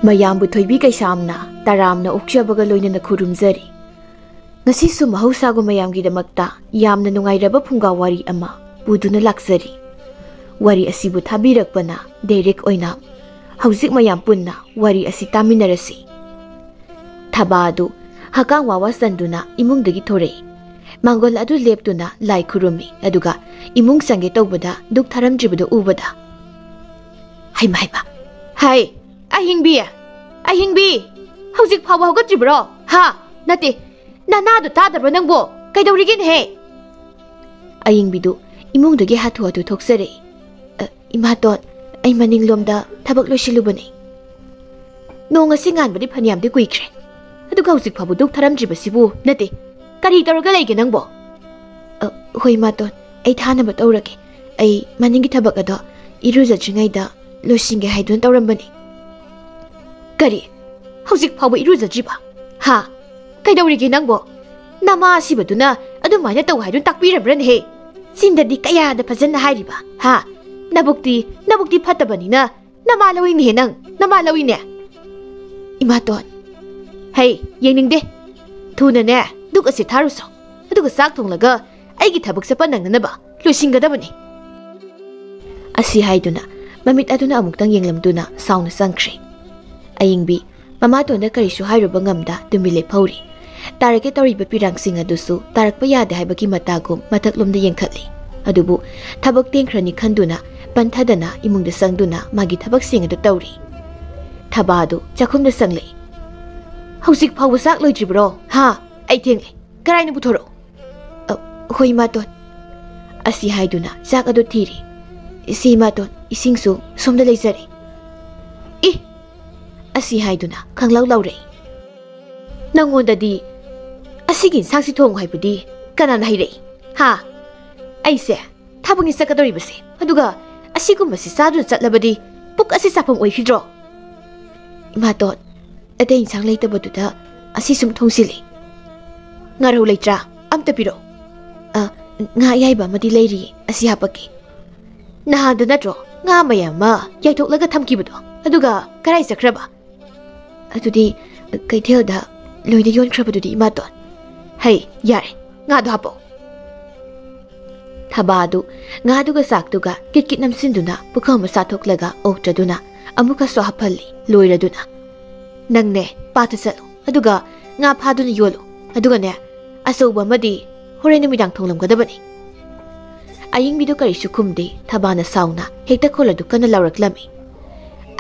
ꯃꯌꯥꯝꯕꯨ ꯊꯣꯏꯕꯤ ꯀꯩꯁꯥꯝꯅ ꯇꯔꯥꯝꯅ ꯑꯣꯛꯆꯕꯒ ꯂꯣꯏꯅꯅ ꯈꯨꯔꯨꯝꯖꯔꯤ꯫ ꯉꯁꯤꯁꯨ ꯃꯍꯧꯁꯥꯒꯨꯝ ꯃꯌꯥꯝꯒꯤꯗꯃꯛꯇ ꯌꯥꯝꯅ ꯅꯨꯡꯉꯥꯏꯔꯕ ꯐꯨꯡꯒꯥ ꯋꯥꯔꯤ ꯑꯃ ꯄꯨꯗꯨꯅ ꯂꯥꯛꯆꯔꯤ꯫ ꯋꯥꯔꯤ ꯑꯁꯤꯕꯨ ꯊꯥꯕꯤꯔꯛꯄꯅ ꯗꯦꯔꯦꯛ ꯑꯣꯏꯅꯥꯝ꯫ ꯍꯧꯖꯤꯛ ꯃꯌꯥꯝ ꯄꯨꯟꯅ ꯋꯥꯔꯤ ꯑꯁꯤ ꯇꯥꯃꯤꯟꯅꯔꯁꯤ꯫ ꯊꯕꯥ ꯑꯗꯨ ꯍꯀꯥꯝ ꯋꯥꯋꯥ ꯆꯟꯗꯨꯅ ꯏꯃꯨꯡꯗꯒꯤ ꯊꯣꯔꯛꯏ꯫ ꯃꯥꯡꯒꯣꯜ ꯑꯗꯨ ꯂꯦꯞꯇꯨꯅ ꯂꯥꯏ ꯈꯨꯔꯨꯝꯃꯤ꯫ ꯑꯗꯨꯒ ꯏꯃꯨꯡ ꯆꯪꯒꯦ ꯇꯧꯕꯗ ꯗꯨꯛ ꯊꯥꯔꯝꯗ꯭ꯔꯤꯕꯗꯨ ꯎꯕꯗ ꯍꯩꯃ ꯍꯩ ꯑꯍꯤꯡꯕꯤ ꯑꯍꯤꯡꯕꯤ ꯍꯧꯖꯤꯛ ꯐꯥꯎꯕ ꯍꯧꯒꯠꯇ꯭ꯔꯤꯕ꯭ꯔꯣ? ꯍꯥ ꯅꯠꯇꯦ ꯅꯅꯥꯗꯨ ꯇꯥꯗꯕ꯭ꯔꯣ ꯅꯪꯕꯣ? ꯀꯩꯗꯧꯔꯤꯒꯦꯅꯦꯍꯦ? ꯑꯌꯤꯡꯕꯤꯗꯨ ꯏꯃꯨꯡꯗꯒꯤ ꯍꯥꯊꯨ ꯍꯥꯊꯨ ꯊꯣꯛꯆꯔꯛꯏ꯫ ꯏꯃꯥꯇꯣꯟ ꯑꯩ ꯃꯅꯤꯡꯂꯣꯝꯗ ꯊꯕꯛ ꯂꯣꯏꯁꯤꯜꯂꯨꯕꯅꯤ꯫ ꯅꯣꯡ ꯑꯁꯤ ꯉꯥꯟꯕꯗꯤ ꯐꯅꯌꯥꯝꯗꯤ ꯀꯨꯏꯈ꯭ꯔꯦ, ꯑꯗꯨꯒ ꯍꯧꯖꯤꯛ ꯐꯥꯎꯕ ꯗꯨꯛ ꯊꯥꯔꯝꯗ꯭ꯔꯤꯕꯁꯤꯕꯨ ꯅꯠꯇꯦ ꯀꯔꯤ ꯇꯧꯔꯒ ꯂꯩꯒꯦ ꯅꯪꯕꯣ? ꯍꯣꯏ ꯏꯃꯥꯇꯣꯟ ꯑꯩ ꯊꯥꯅꯕ ꯇꯧꯔꯒꯦ꯫ ꯑꯩ ꯃꯅꯤꯡꯒꯤ ꯊꯕꯛ ꯑꯗꯣ ꯏꯔꯨꯖꯗ꯭ꯔꯤꯉꯩꯗ ꯂꯣꯏꯁꯤꯟꯒꯦ ꯍꯥꯏꯗꯨꯅ ꯇꯧꯔꯝꯕꯅꯤ꯫ ꯀꯔꯤ ꯍꯧꯖꯤꯛ ꯐꯥꯎꯕ ꯏꯔꯨꯖꯗ꯭ꯔꯤꯕ? ꯍꯥ ꯀꯩꯗꯧꯔꯤꯒꯦ ꯅꯪꯕꯣ? ꯅꯃꯥ ꯑꯁꯤꯕꯗꯨꯅ ꯑꯗꯨꯃꯥꯏꯅ ꯇꯧ ꯍꯥꯏꯗꯨꯅ ꯇꯥꯛꯄꯤꯔꯕ꯭ꯔꯅꯦꯍꯦ? ꯆꯤꯟꯗꯗꯤ ꯀꯌꯥꯗ ꯐꯖꯅ ꯍꯥꯏꯔꯤꯕ, ꯍꯥ ꯅꯕꯨꯛꯇꯤ ꯐꯠꯇꯕꯅꯤꯅ ꯅꯃꯥ ꯂꯧꯏꯅꯦꯍꯦ ꯅꯪ, ꯅꯃꯥ ꯂꯧꯏꯅꯦ꯫ ꯏꯃꯥꯇꯣꯟ ꯍꯩ ꯌꯦꯡꯅꯤꯡꯗꯦ, ꯊꯨꯅꯅꯦ ꯗꯨꯛ ꯑꯁꯤ ꯊꯥꯔꯨꯁꯣ, ꯑꯗꯨꯒ ꯆꯥꯛ ꯊꯣꯡꯂꯒ ꯑꯩꯒꯤ ꯊꯕꯛ ꯆꯠꯄ ꯅꯪꯅꯅꯕ ꯂꯣꯏꯁꯤꯟꯒꯗꯕꯅꯤ꯫ ꯑꯁꯤ ꯍꯥꯏꯗꯨꯅ ꯃꯃꯤꯠ ꯑꯗꯨꯅ ꯑꯃꯨꯛꯇꯪ ꯌꯦꯡꯂꯝꯗꯨꯅ ꯁꯥꯎꯅ ꯆꯪꯈ꯭ꯔꯦ꯫ ꯑꯌꯤꯡꯕꯤ ꯃꯃꯥꯇꯣꯟꯗ ꯀꯔꯤꯁꯨ ꯍꯥꯏꯔꯨꯕ ꯉꯝꯗ ꯇꯨꯃꯤꯟ ꯂꯦꯞꯍꯧꯔꯤ꯫ ꯇꯥꯔꯛꯀꯦ ꯇꯧꯔꯤꯕ ꯄꯤꯔꯥꯡꯁꯤꯡ ꯑꯗꯨꯁꯨ ꯇꯥꯔꯛꯄ ꯌꯥꯗꯦ ꯍꯥꯏꯕꯒꯤ ꯃꯇꯥꯒꯨꯝ ꯃꯊꯛꯂꯣꯝꯗ ꯌꯦꯡꯈꯠꯂꯤ꯫ ꯑꯗꯨꯕꯨ ꯊꯕꯛ ꯇꯦꯡꯈ꯭ꯔꯅꯤ ꯈꯟꯗꯨꯅ ꯄꯟꯊꯗꯅ ꯏꯃꯨꯡꯗ ꯆꯪꯗꯨꯅ ꯃꯥꯒꯤ ꯊꯕꯛꯁꯤꯡ ꯑꯗꯨ ꯇꯧꯔꯤ꯫ ꯊꯕꯥ ꯑꯗꯨ ꯆꯥꯛꯈꯨꯝꯗ ꯆꯪꯂꯛꯏ꯫ ꯍꯧꯖꯤꯛ ꯐꯥꯎꯕ ꯆꯥꯛ ꯂꯣꯏꯗ꯭ꯔꯤꯕ꯭ꯔꯣ? ꯍꯥ ꯑꯩ ꯊꯦꯡꯂꯦ, ꯀꯔꯥꯏꯅ ꯄꯨꯊꯣꯔꯛꯎ? ꯍꯣꯏ ꯏꯃꯥꯇꯣꯟ꯫ ꯑꯁꯤ ꯍꯥꯏꯗꯨꯅ ꯆꯥꯛ ꯑꯗꯨ ꯊꯤꯔꯤ꯫ ꯏꯁꯤ ꯏꯃꯥꯇꯣꯟ ꯏꯁꯤꯡꯁꯨ ꯁꯣꯝꯗ ꯂꯩꯖꯔꯤ꯫ ꯑꯁꯤ ꯍꯥꯏꯗꯨꯅ ꯈꯪꯂꯧ ꯂꯧꯔꯛꯏ꯫ ꯅꯪꯉꯣꯟꯗꯗꯤ ꯑꯁꯤꯒꯤ ꯏꯟꯁꯥꯡꯁꯤ ꯊꯣꯡꯉꯨ ꯍꯥꯏꯕꯗꯤ ꯀꯅꯥꯅ ꯍꯩꯔꯛꯏ? ꯍꯥ ꯑꯩꯁꯦ ꯊꯕꯛꯅꯤ ꯆꯠꯀꯗꯧꯔꯤꯕꯁꯦ, ꯑꯗꯨꯒ ꯑꯁꯤꯒꯨꯝꯕꯁꯤ ꯆꯥꯗꯨꯅ ꯆꯠꯂꯕꯗꯤ ꯄꯨꯛ ꯑꯁꯤ ꯆꯥꯐꯝ ꯑꯣꯏꯈꯤꯗ꯭ꯔꯣ? ꯏꯃꯥꯇꯣꯟ ꯑꯇꯩ ꯏꯟꯁꯥꯡ ꯂꯩꯇꯕꯗꯨꯗ ꯑꯁꯤ ꯁꯨꯝ ꯊꯣꯡꯁꯤꯜꯂꯤ꯫ ꯉꯥꯔꯧ ꯂꯩꯇ꯭ꯔꯥ? ꯑꯝꯇ ꯄꯤꯔꯛꯑꯣ꯫ ꯉꯥ ꯑꯌꯥꯏꯕ ꯑꯃꯗꯤ ꯂꯩꯔꯤꯌꯦ, ꯑꯁꯤ ꯍꯥꯞꯄꯛꯀꯦ꯫ ꯅꯍꯥꯟꯗ ꯅꯠꯇ꯭ꯔꯣ ꯉꯥ ꯃꯌꯥꯝ ꯑꯃ ꯌꯥꯏꯊꯣꯛꯂꯒ ꯊꯝꯈꯤꯕꯗꯣ? ꯑꯗꯨꯒ ꯀꯔꯥꯏ ꯆꯠꯈ꯭ꯔꯕ? ꯑꯗꯨꯗꯤ ꯀꯩꯊꯦꯜꯗ ꯂꯣꯏꯅ ꯌꯣꯟꯈ꯭ꯔꯕꯗꯨꯗꯤ ꯏꯃꯥꯇꯣꯟ꯫ ꯍꯩ ꯌꯥꯔꯦ ꯉꯥꯗꯣ ꯍꯥꯞꯄꯛꯑꯣ꯫ ꯊꯕꯥ ꯑꯗꯨ ꯉꯥꯗꯨꯒ ꯆꯥꯛꯇꯨꯒ ꯀꯤꯠ ꯅꯝꯁꯤꯟꯗꯨꯅ ꯄꯨꯈꯝ ꯑꯃ ꯆꯥꯊꯣꯛꯂꯒ ꯑꯣꯛꯇ꯭ꯔꯗꯨꯅ ꯑꯃꯨꯛꯀꯁꯨ ꯍꯥꯞꯍꯜꯂꯤ꯫ ꯂꯣꯏꯔꯗꯨꯅ ꯅꯪꯅꯦ ꯄꯥꯠꯇ ꯆꯠꯂꯨ, ꯑꯗꯨꯒ ꯉꯥ ꯐꯥꯗꯨꯅ ꯌꯣꯜꯂꯨ, ꯑꯗꯨꯒꯅꯦ ꯑꯆꯧꯕ ꯑꯃꯗꯤ ꯍꯣꯔꯦꯟ ꯅꯨꯃꯤꯗꯥꯡ ꯊꯣꯡꯂꯝꯒꯗꯕꯅꯤ꯫ ꯑꯌꯤꯡꯕꯤꯗꯨ ꯀꯔꯤꯁꯨ ꯈꯨꯝꯗꯦ꯫ ꯊꯕꯥꯅ ꯁꯥꯎꯅ ꯍꯦꯛꯇ ꯈꯣꯜꯂꯗꯨ ꯀꯟꯅ ꯂꯥꯎꯔꯛꯂꯝꯃꯤ꯫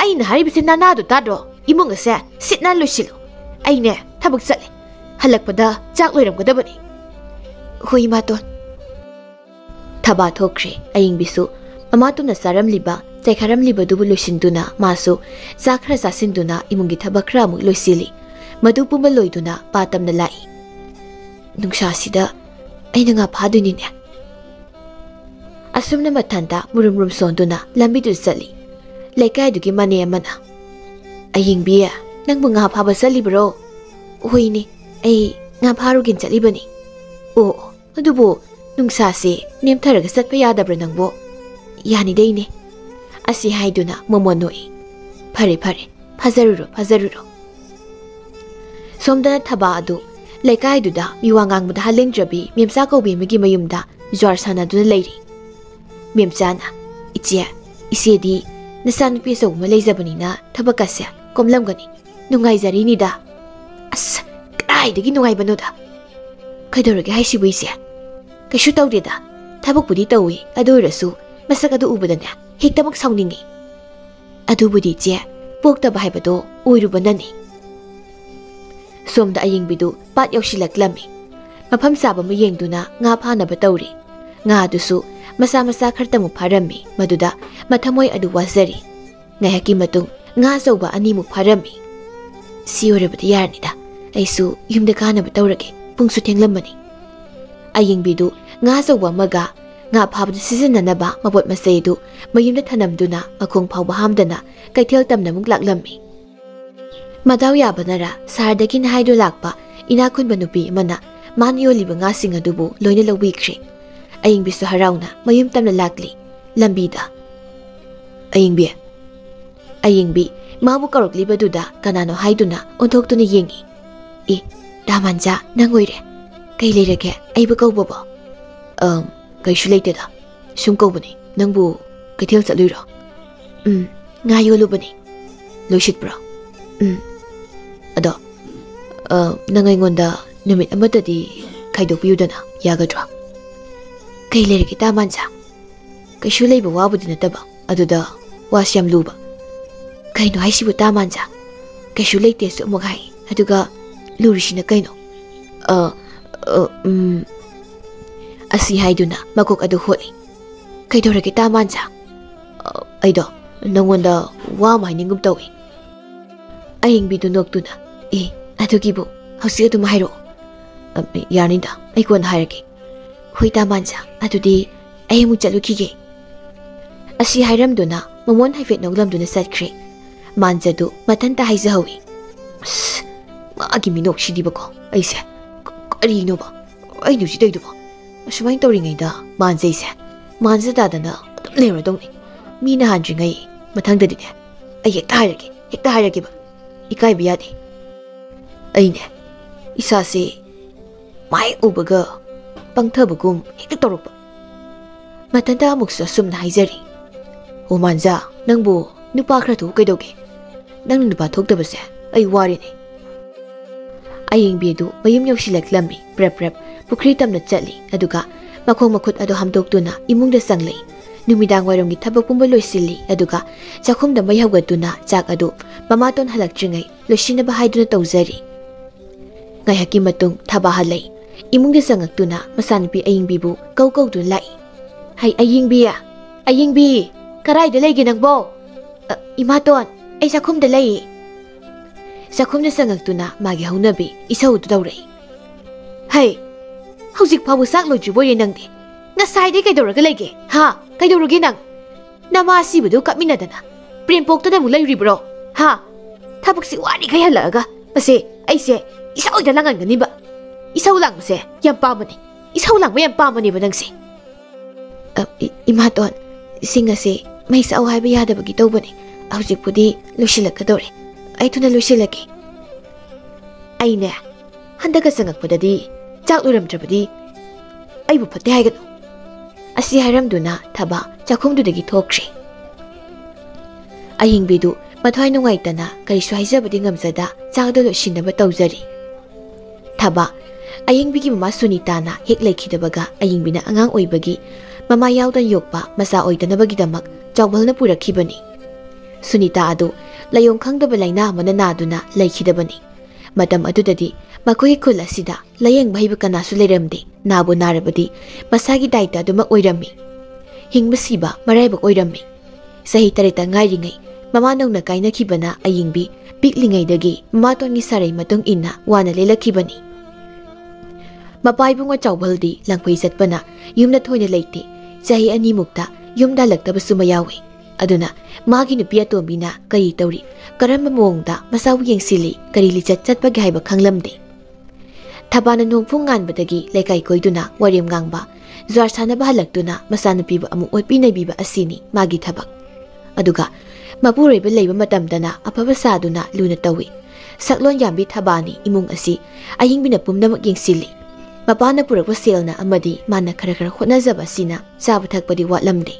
ꯑꯩꯅ ꯍꯥꯏꯔꯤꯕꯁꯤ ꯅꯅꯥꯗꯨ ꯇꯥꯗ꯭ꯔꯣ? ꯏꯃꯨꯡ ꯑꯁꯦ ꯁꯤꯠꯅ ꯂꯣꯏꯁꯤꯜꯂꯨ, ꯑꯩꯅꯦ ꯊꯕꯛ ꯆꯠꯂꯦ, ꯍꯜꯂꯛꯄꯗ ꯆꯥꯛ ꯂꯣꯏꯔꯝꯒꯗꯕꯅꯤ꯫ ꯍꯣꯏ ꯏꯃꯥꯇꯣꯟ꯫ ꯊꯕꯥ ꯊꯣꯛꯈ꯭ꯔꯦ꯫ ꯑꯌꯤꯡꯕꯤꯁꯨ ꯃꯃꯥꯇꯣꯟꯅ ꯆꯥꯔꯝꯂꯤꯕ ꯆꯥꯏꯈꯥꯏꯔꯝꯂꯤꯕꯗꯨꯕꯨ ꯂꯣꯏꯁꯤꯟꯗꯨꯅ ꯃꯥꯁꯨ ꯆꯥꯛ ꯈꯔ ꯆꯥꯁꯤꯟꯗꯨꯅ ꯏꯃꯨꯡꯒꯤ ꯊꯕꯛ ꯈꯔ ꯑꯃꯨꯛ ꯂꯣꯏꯁꯤꯜꯂꯤ꯫ ꯃꯗꯨ ꯄꯨꯝꯕ ꯂꯣꯏꯗꯨꯅ ꯄꯥꯠꯇꯝꯅ ꯂꯥꯛꯏ꯫ ꯅꯨꯡꯁꯥꯁꯤꯗ ꯑꯩꯅ ꯉꯥ ꯐꯥꯗꯣꯏꯅꯤꯅꯦ꯫ ꯑꯁꯨꯝꯅ ꯃꯊꯟꯇ ꯃꯨꯔꯨꯝ ꯃꯨꯔꯨꯝ ꯁꯣꯟꯗꯨꯅ ꯂꯝꯕꯤꯗꯨ ꯆꯠꯂꯤ꯫ ꯂꯩꯀꯥꯏꯗꯨꯒꯤ ꯃꯅꯦ ꯑꯃꯅ ꯑꯌꯤꯡꯕꯤ ꯅꯪꯕꯨ ꯉꯥ ꯐꯥꯕ ꯆꯠꯂꯤꯕ꯭ꯔꯣ? ꯍꯣꯏꯅꯦ ꯑꯩ ꯉꯥ ꯐꯥꯔꯨꯒꯦꯅ ꯆꯠꯂꯤꯕꯅꯤ꯫ ꯑꯣ ꯑꯗꯨꯕꯨ ꯅꯨꯡꯁꯥꯁꯦ ꯅꯦꯝꯊꯔꯒ ꯆꯠꯄ ꯌꯥꯗꯕ꯭ꯔꯥ ꯅꯪꯕꯣ? ꯌꯥꯅꯤꯗꯩꯅꯦ꯫ ꯑꯁꯤ ꯍꯥꯏꯗꯨꯅ ꯃꯣꯃꯣꯟ ꯅꯣꯛꯏ꯫ ꯐꯔꯦ ꯐꯥꯖꯔꯨꯔꯣ ꯐꯥꯖꯔꯨꯔꯣ꯫ ꯁꯣꯝꯗꯅ ꯊꯕꯥ ꯑꯗꯨ ꯂꯩꯀꯥꯏꯗꯨꯗ ꯃꯤꯋꯥ ꯉꯥꯡꯕꯗ ꯍꯥꯂꯦꯡꯗ꯭ꯔꯕꯤ ꯃꯦꯝꯆꯥ ꯀꯧꯕꯤ ꯑꯃꯒꯤ ꯃꯌꯨꯝꯗ ꯖ꯭ꯋꯥꯔ ꯁꯥꯟꯅꯗꯨꯅ ꯂꯩꯔꯤ꯫ ꯃꯦꯝꯆꯥꯅ ꯏꯆꯦꯗꯤ ꯅꯆꯥꯅꯨꯄꯤ ꯑꯆꯧꯕ ꯑꯃ ꯂꯩꯖꯕꯅꯤꯅ ꯊꯕꯛꯀꯁꯦ ꯀꯣꯝꯂꯝꯒꯅꯤ, ꯅꯨꯡꯉꯥꯏꯖꯔꯤꯅꯤꯗ꯫ ꯑꯁ ꯀꯗꯥꯏꯗꯒꯤ ꯅꯨꯡꯉꯥꯏꯕꯅꯣꯗ? ꯀꯩꯗꯧꯔꯒꯦ ꯍꯥꯏꯁꯤꯕꯨ ꯏꯆꯦ? ꯀꯩꯁꯨ ꯇꯧꯗꯦꯗ, ꯊꯕꯛꯄꯨꯗꯤ ꯇꯧꯏ, ꯑꯗꯨ ꯑꯣꯏꯔꯁꯨ ꯃꯁꯛ ꯑꯗꯨ ꯎꯕꯗꯅꯦ ꯍꯦꯛꯇꯃꯛ ꯁꯥꯎꯅꯤꯡꯉꯤ꯫ ꯑꯗꯨꯕꯨꯗꯤ ꯏꯆꯦ ꯄꯣꯛꯇꯕ ꯍꯥꯏꯕꯗꯣ ꯑꯣꯏꯔꯨꯕꯅꯅꯤ꯫ ꯁꯣꯝꯗ ꯑꯌꯤꯡꯕꯤꯗꯨ ꯄꯥꯠ ꯌꯧꯁꯤꯜꯂꯛꯂꯝꯃꯤ꯫ ꯃꯐꯝ ꯆꯥꯕ ꯑꯃ ꯌꯦꯡꯗꯨꯅ ꯉꯥ ꯐꯥꯅꯕ ꯇꯧꯔꯤ꯫ ꯉꯥ ꯑꯗꯨꯁꯨ ꯃꯆꯥ ꯈꯔꯇꯃꯨꯛ ꯐꯥꯔꯝꯃꯤ꯫ ꯃꯗꯨꯗ ꯃꯊꯃꯣꯏ ꯑꯗꯨ ꯋꯥꯖꯔꯤ꯫ ꯉꯥꯏꯍꯥꯛꯀꯤ ꯃꯇꯨꯡ ꯉꯥ ꯑꯆꯧꯕ ꯑꯅꯤꯃꯨꯛ ꯐꯥꯔꯝꯃꯤ꯫ ꯁꯤ ꯑꯣꯏꯔꯕꯗꯤ ꯌꯥꯔꯅꯤꯗ, ꯑꯩꯁꯨ ꯌꯨꯝꯗ ꯀꯥꯅꯕ ꯇꯧꯔꯒꯦ, ꯄꯨꯡꯁꯨ ꯊꯦꯡꯂꯝꯃꯅꯤ꯫ ꯑꯌꯤꯡꯕꯤꯗꯨ ꯉꯥ ꯑꯆꯧꯕ ꯑꯃꯒ ꯉꯥ ꯐꯥꯕꯗ ꯁꯤꯖꯤꯟꯅꯅꯕ ꯃꯄꯣꯠ ꯃꯆꯩ ꯑꯗꯨ ꯃꯌꯨꯝꯗ ꯊꯅꯝꯗꯨꯅ ꯃꯈꯣꯡ ꯐꯥꯎꯕ ꯍꯥꯝꯗꯅ ꯀꯩꯊꯦꯜ ꯇꯝꯅ ꯑꯃꯨꯛ ꯂꯥꯛꯂꯝꯃꯤ꯫ ꯃꯗꯥꯎ ꯌꯥꯕꯅꯔ ꯁꯍꯔꯗꯒꯤ ꯅꯍꯥꯏꯗꯨ ꯂꯥꯛꯄ ꯏꯅꯥꯛ ꯈꯨꯟꯕ ꯅꯨꯄꯤ ꯑꯃꯅ ꯃꯥꯅ ꯌꯣꯜꯂꯤꯕ ꯉꯥꯁꯤꯡ ꯑꯗꯨꯕꯨ ꯂꯣꯏꯅ ꯂꯧꯕꯤꯈ꯭ꯔꯦ꯫ ꯑꯌꯤꯡꯕꯤꯁꯨ ꯍꯔꯥꯎꯅ ꯃꯌꯨꯝ ꯇꯝꯅ ꯂꯥꯛꯂꯤ꯫ ꯂꯝꯕꯤꯗ ꯑꯌꯤꯡꯕꯤ Mabu kauruklibaduna kanano haiduna onthokduna yengi. E Damanja nang oire. Kay leirage aibu kaubabo. Kaisu leiteda. Sum kaubani. Nangbu kaithel chatluira. Ngayo lubani. Loisitbra. Ado nangaingonda numit amatadi kaidokpiyudana yagadra. Kay leirage Damanja. Kaisu leiba wabudi nataba. Aduda wasyam luba. Kaino haisibu Damanja. Kaisu leite su mugai. Aduga lurishina kaino. Asi haiduna makok adu holi. Kaidorage Damanja. Aido nangonda wa mainingum tawi. Ayingbidu noktuna. Adugibu hausi adu mahairo. Yarninda aikon hairage. Hui Damanja adudi ayimu chalukige. Asi hairamduna mamon haifet noglamduna satkre. Manjadu matanta haizahawi. Maagi minok sidibako. Aise karinoba. Ainu sidaiduba. Asumai tawringayda manjaise. Manjadadana adum leradongni. Mina handringai mathangdadine. Ay hekta hairage ba. Ikaiba yade. Aine isase mai ubaga pangthabagum hekta torokba. Matanda amuksa sumna haizari. O manja nangbu nupa khra thu kaidoge. Nang nupa thokdabase ay warine. Ayingbidu mayum yausilaklammi prep pukri tamna chatli aduga makhong makhut adu hamdoktuna imungda sanglei. Numidang wairomgi thabak pumba loisilli aduga chakhumda mai hawgatuna chak adu mamaton halakjringai loisinaba haiduna tawjari. Ngayhaki matung thaba halai. Imungda sangaktuna masanpi ayingbibu kawdun lai. Hay ayingbiya. Ayingbi karaida leigi nangbo. Imaton ay chakhumda lai. Sakhumna sangaktuna magi haunabi isaudu dawrei. Hey, hauzik phabu sak lojibo ye nangdi. Ngasai de kaidoraga lege. Ha, kaidoruge nang. Nama asibudu kapminadana. Prempoktada mu lairibro. Ha, thabaksi wani kai halaga. Mase aise isau da langan gani ba. Isau lang se yam pamani. Isau lang yam pamani ba nangse. Imaton singase mai sau haiba yadabagi tawbani. Hauzik pudi losilakadore. Ay tuna loisilaki. Aine handaga sangakpadadi chakluramdrabadi aibu phatte haiganu. Asi hairamduna thaba chakhumdudagi thokre. Ayingbidu mathwai nungaitana karisu haijabadi ngamjada chakdo loisinaba tawjari. Thaba ayingbigi mama Sunitana hek laikhidabaga ayingbina angang oibagi mama yaudan yokpa masa oidanabagi-damak chawbalna purakhibani. Sunita adu layong khangdaba laina amana naduna laikhidabani. Matam adudadi makoi khul asida layeng bhaiba kanasu leiramde nabu narabadi masagi daita aduma oirami. Hingmasiba maraiba oirami. Sahi tarita ngairingai mama nongna kainakhibana ayingbi piklingaidagi matongi sarai matung inna wana lelakhibani. Mapaibunga chawbaldi langpai satpana yumna thoina leite chahi ani mukta yumda laktabasu mayawi. Aduna magi nupi atombina kari tawri karamba mawngda masaw yengsili kari lichat chatpagi haiba khanglamde. Thabana nongphung nganbadagi laikai koiduna warem ngangba zwar sanaba halaktuna masanupiba amu otpinaibiba asini magi thabak. Aduga mapureiba leiba matamdana afaba saduna luna tawi. Saklon yambi thabani imung asi ayingbina pumnamak yengsili. Mapana purakwa selna amadi mana khara hotnajaba sina chaba thakpadi watlamde.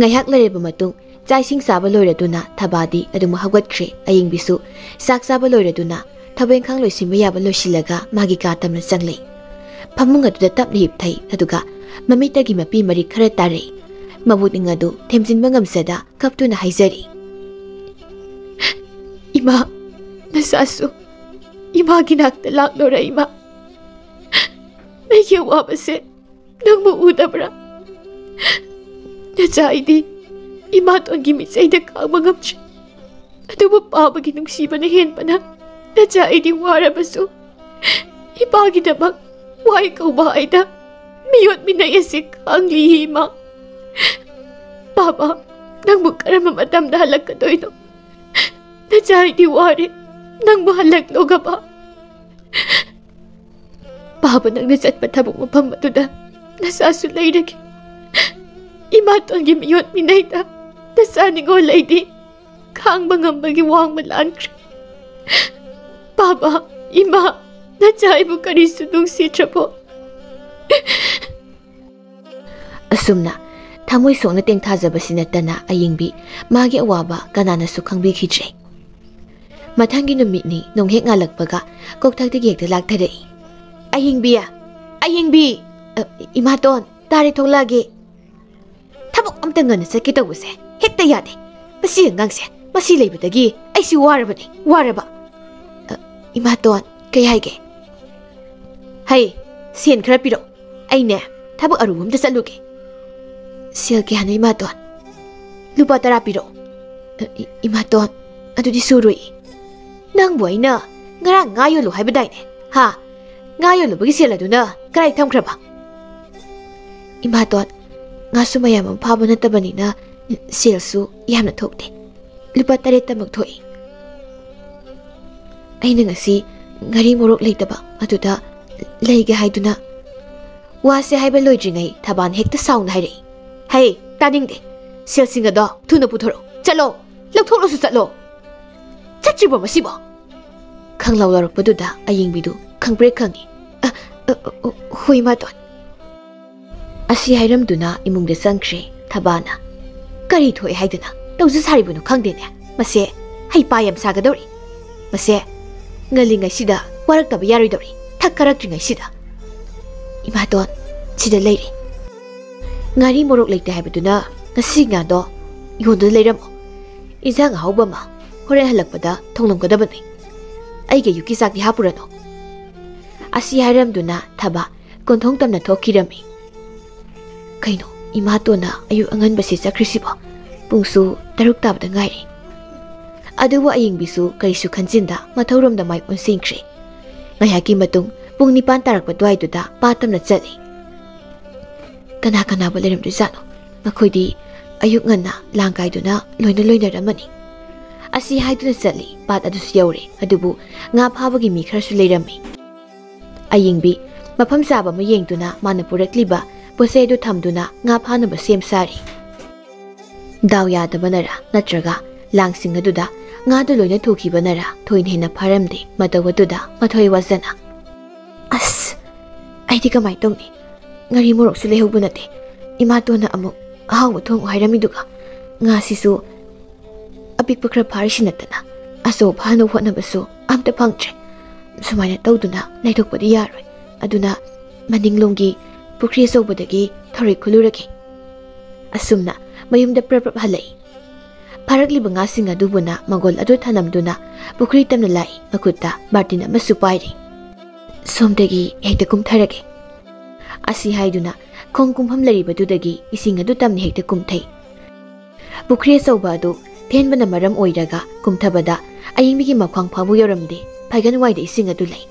Ngayhak lareba matung chaising saba loiraduna thabadi aduma hawgatkre ayingbisu sak saba loiraduna thabeng khang loisimba yaba loisilaga magi ka tamna changlei. Phamung aduda tapna hipthai aduga mamitagi mapi mari khara tare. Mabuting adu themjinba ngamsada kaptuna haizari. Ima nasasu ima ginakta laklora ima. Naya wabase nangbu udabra. Nachaidi imaton gimisayda kagmagamchi. Aduba pabagi nungsiba na henpana. Nachaidi warabaso. Ipagi dabag wai kaubaida. Miyot minayasik ang lihima. Papa, nang bukarama matam na halag ka doy no. Nachaidi wari nang mahalag loga pa. Papa nang nasat patabong mapamatuda. Nasasulay naging. Imaton gimiyot minayta. Nasaning o lady. khangba ngambagi wangma lankre. Baba, ima, nachaibu karisu nungsitrabo. Asumna thamoi songna tengthajabasi natana ayingbi magi awaba kananasu khangbikhidre. Mathangi numitni nonghek ngalakpaga kokthakti gekta lakthare. Ayingbi imaton tari tholage. Thabok amta ngana sakki tawse hekta yade. Masi ngangse masi leibadagi aisi waraba. Imaton kay haige. Hay sen khara piro. Aine thabok arumda saluge. Sel ke hana imaton. Lupa tara piro. Imaton adudi surui. Nang buaina ngarang ngayolo haibadaine. Ha ngayolo bagi sel aduna karai thamkraba. Imaton nga sumayam phaba natabanina selsu yamna thokte. Lupa tare tamak thoi. Aina ngasi ngari morok leitaba aduda leige haiduna. Wase haiba loidringai thaban hekta sauna hairei. Hey, taningde. Selsinga do thuna puthoro. Chalo, laktholo su chalo. Chatribo masibo. Khanglaw larakpaduda ayingbidu khangbre khangi. Hui ma don. Asi hairamduna imungde sangkhre thabana. Kari thoi haiduna. Tawju saribunu khangdene. Mase hai payam sagadori. Mase ngalinga sida waraktaba yaroidori. Thakkarakringa sida. Ima don sida leire. Ngari morok leite haibaduna ngasi nga do yondo leiramo. Izang hauba ma hore halakpada thonglomgadabani. Aige yuki sakti hapurano. Asi hairamduna thaba konthong tamna thokirami. Kaino imato na ayu angan basi sakrisiba pungsu taruk tabda ngairi. Aduwa ayingbisu karisu khanjinda mathauramda mai unsingkhre. Ngayaki matung pung 9 tarakpa dwaiduda patamna chali. Kana ba leram du zano makhoi ayuk ngana langkaiduna loina ramani asi haiduna chali pat adus yaure adubu nga phabagi mi kharasu leirami ayingbi mafam saba ma yengduna manapurakliba posedu thamduna nga phanaba sem sari daw yadabanara natraga langsing aduda nga du loina thokibanara thoin hena pharamde matawaduda mathoi wazana as aidi kamai tongni ngari morok su lehu bunate imato na amuk ahaw thong hairamiduga nga sisu apik pakra pharishinatana aso phano hotna basu amta phangtre sumaina tawduna naithokpadi yaroi aduna maninglonggi pukri sobadagi thori khuluraki asumna mayumda prap halai pharakliba nga singa dubuna magol adu thanamduna pukri tamna lai makutta bartina masu pairi somdagi hekta kumtharage asi haiduna khongkumpham laribadudagi ising adu tamni hekta kumthai pukri soba adu thenbana maram oiraga kumthabada ayingmigi makhwang phabu yoramde phaigan waida ising adu lai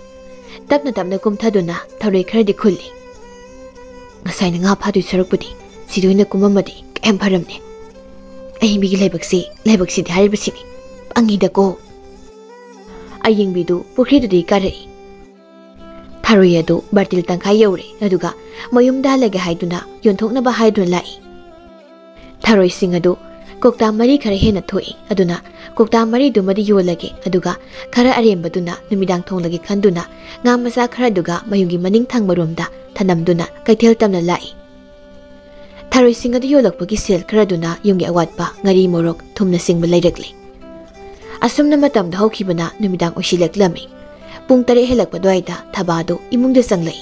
tapna kumthaduna thorei kharadi khulli ngasai na nga phadu sarukpudi sidoina kumamadi kem pharamne ayingmigi laibaksi di haribasini angida ko ayingbidu pukri dudi karai Tharoi adu bartil tangkai yaure aduga mayumda lage haiduna yonthoknaba haidun lai tharoi sing adu kokta mari khara hena thoi aduna kokta mari dumadi yolage aduga khara arembaduna numidang thonglage khanduna nga masa khara duga mayungi maning thangmaromda thanamduna kaithel tamna lai tharoi sing adu yolakpagi sel khara duna yungi awatpa ngari morok thumna singba lairakli asumna matamda hokibana numidang oisilaklami pung tare helak padwaida thabado imungde sanglai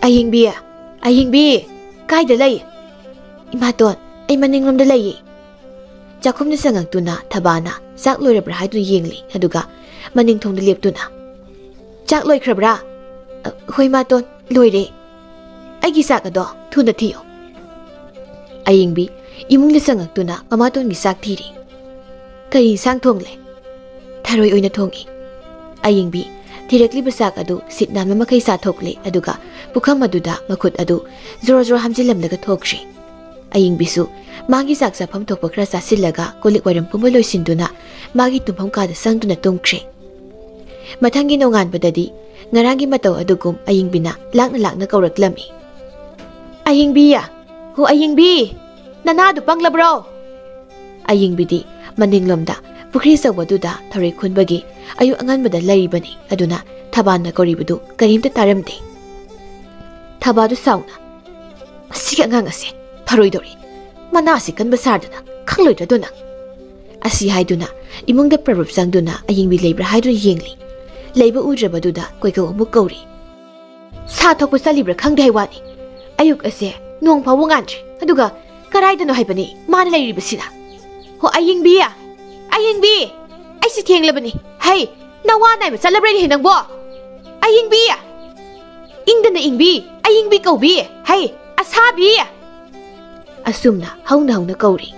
ayingbi kaida lai imaton ai maninglomda lai chakhumni sangaktuna thabana chak loirabra haidu yengli aduga maning thongda leptuna chak loikrabra hoi maton loire aigi sakado thuna thiyo ayingbi imungde sangaktuna mamaton gi sak thiri kari sang thongle tharoi oina thongi ayingbi thirekli basak adu sitna makai sa thokle aduga pukham aduda makhut adu zoro hamjilamlaga thokshi ayingbi su magi sak sapham thokpa khra sa sillaga kolik waram pumoloi sinduna magi tumpham ka da sangduna tungkhre mathangi nongan badadi ngarangi mataw adugum ayingbina lakna kauraklami ayingbi ya ho ayingbi nanadu panglabro ayingbidi Maninglomda pukri sawbaduda thoroi khunbagi ayu anganbada laribani aduna thabanna koribadu karimta taramde. Thabadu sauna asiga angang ase pharoidori mana asi kanba sardana khangloidaduna asi haiduna imungda prarup sangduna ayingbi leibra haidu yengli leiba udrabaduda koiko amuk kauri sa thokpu salibra khangde haiwani ayuk ase nong phawu ngandri aduga karaidano haibani mana leiribasina ho ayingbi aisi thenglabani hai nawa nai ba celebrate hinangbo ayingbi ingdana ingbi ayingbi kaubi hai asabi asumna hauna kauri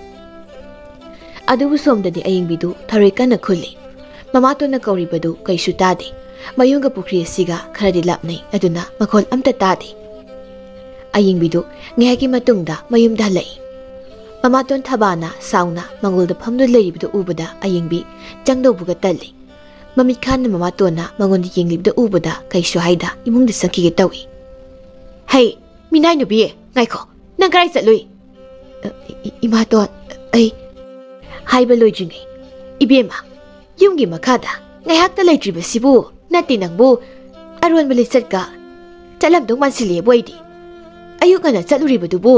adubu somdadi ayingbidu tharoi kana khulli mamatona kauri badu kaisu tade mayunga pukri asiga kharadi lapnai aduna makhol amta tade ayingbidu ngehaki matungda mayumda lai mamaton thabana sauna mangolda phamdu leiribdu ubada ayingbi changdobuga talli mamit khan mamatona mangondi yenglibda ubada kaisu haida imungdi sakige tawi hey minai nubi ngaikho nang karai chatlui imaton ai haiba loijingai ibema yumgi makada ngaihakta leitriba sibu nati nangbu aron bali chatka chalam dong mansili boidi ayukana chatluribadubu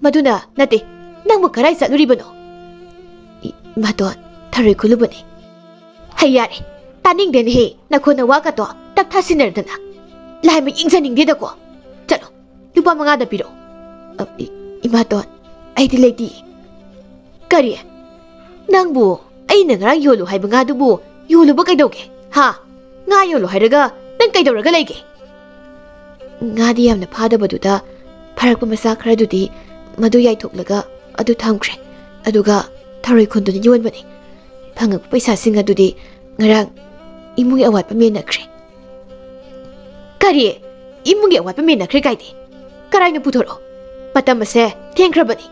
maduna nati nangbu karai chatluribano imaton tharoi khulubani hayare taning den he nakhona waka to tak thasinardana laima ingjaning de dako chalo lupa manga da piro imaton aidi leiti kari nangbu aina ngarang yolu haiba nga dubu yolu ba kaidauge ha nga yolu hairaga nang kaidauraga leige nga di yamna phadabaduda pharakpa masa khradudi madu yaithoklaga adu thamkhre aduga tharoi khunduni yonbani phangak paisa singa dudi ngarang imungi awat pamena khre kari imungi awat pamena khre kaide karai na puthoro matam ase thengkhrabani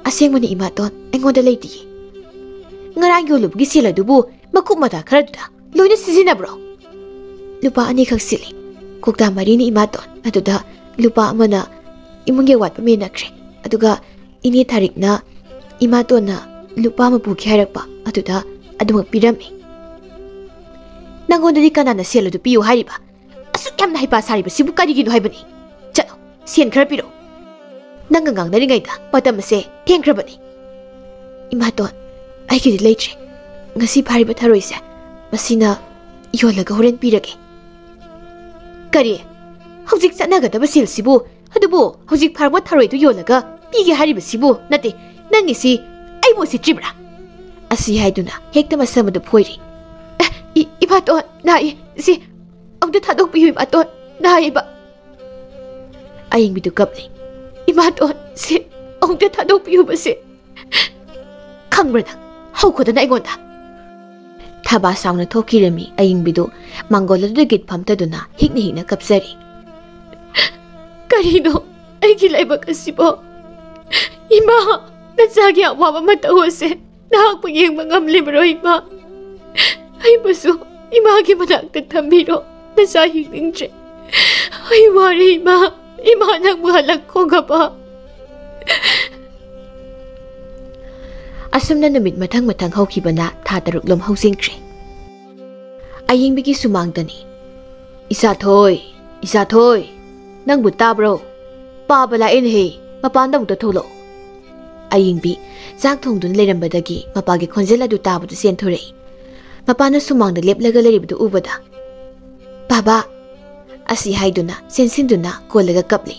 asengmani imaton engonda leiti ngarang yolubgi sila dubu makup mata kharaduda loina sizinabro lupa ani khak sili kokda mari ni imaton aduda lupa amana imungi awat pamena khre aduga ini tarik na imaton na lupa mapu khairakpa aduda adumak pirami nangonda di kanana sela du piu hariba asuk yamna haipa sariba sibu karigino haibani chalo sen khara piro nangangang naringai da matam se thengkrabani imaton aigi leitre ngasi phariba tharoise masina yolaga horen pirage kari hojik chanaga da basil sibu adubu hojik pharma tharoi du yolaga pige hariba sibu nate nangisi aibo si tribra asi haiduna hekta masama du phoiri imaton nai si amda thadok piyu imaton nai ba aying bidu kapli imaton si amda thadok piyu ba si khangrana haukoda na igonda thaba sauna thokirami aying bidu mangoladu git phamtaduna hikna kapsari karino aigi laiba kasibo ima najagi awaba matawase nahak paging mangamlimro ima ay baso imagi manakta thamiro nasahing ningche ay wari ima nang mahalak ko gaba asumna namit matang haukibana tha taruk lom hausingkre aying bigi sumangdani isa thoi nang buta bro pa bala in he mapanda mukta tholo aying bi jak thongdun leirambadagi mapagi khonjela du tabudu sen thorei mapana sumangda leplaga leribdu ubada baba asi haiduna sensinduna kolaga kapli